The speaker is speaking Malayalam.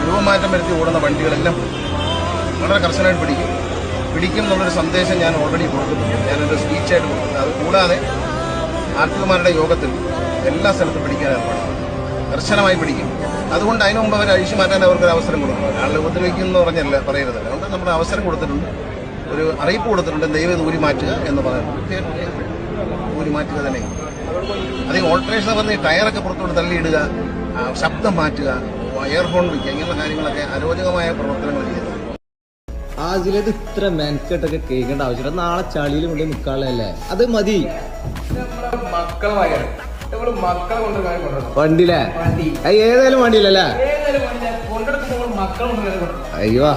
രൂപമാറ്റം വരുത്തി ഓടുന്ന വണ്ടികളെല്ലാം വളരെ കർശനമായിട്ട് പിടിക്കും എന്നുള്ളൊരു സന്ദേശം ഞാൻ ഓൾറെഡി കൊടുത്തിട്ടുണ്ട്. ഞാനൊരു സ്പീച്ചായിട്ട് കൊടുത്തിട്ടുണ്ട്. അത് കൂടാതെ ആർട്ടിഒമാരുടെ യോഗത്തിൽ എല്ലാ സ്ഥലത്തും പിടിക്കാൻ ഏർപ്പെടും, കർശനമായി പിടിക്കും. അതുകൊണ്ട് അതിനു മുമ്പ് അവർ അഴിച്ചു മാറ്റാൻ അവർക്കൊരു അവസരം കൊടുക്കണം. ഒരാളെ ഉപദ്രവിക്കുമെന്ന് പറഞ്ഞല്ല പറയുന്നത്. അതുകൊണ്ട് നമ്മൾ അവസരം കൊടുത്തിട്ടുണ്ട്, ഒരു അറിയിപ്പ് കൊടുത്തിട്ടുണ്ട്, ദയവ് ഊരി മാറ്റുക എന്ന് പറയുന്നത്. ഊരി മാറ്റുക തന്നെ. അത് ഓൾട്രേഷൻ പറഞ്ഞ് ടയറൊക്കെ പുറത്തോട്ട് തള്ളിയിടുക, ശബ്ദം മാറ്റുക, എയർ ഹോൺ വയ്ക്കുക, ഇങ്ങനെയുള്ള കാര്യങ്ങളൊക്കെ അരോചകമായ പ്രവർത്തനങ്ങൾ ചെയ്യുന്നത്. ആജിലത് ഇത്ര മെനക്കെട്ടൊക്കെ കേൾക്കേണ്ട ആവശ്യമില്ല. നാളെ ചളിയിൽ കൊണ്ട് നിൽക്കാനുള്ളതല്ലേ, അത് മതി. വണ്ടിയില്ലേ? ഏതായാലും വണ്ടിയില്ലല്ലേ? അയ്യോ.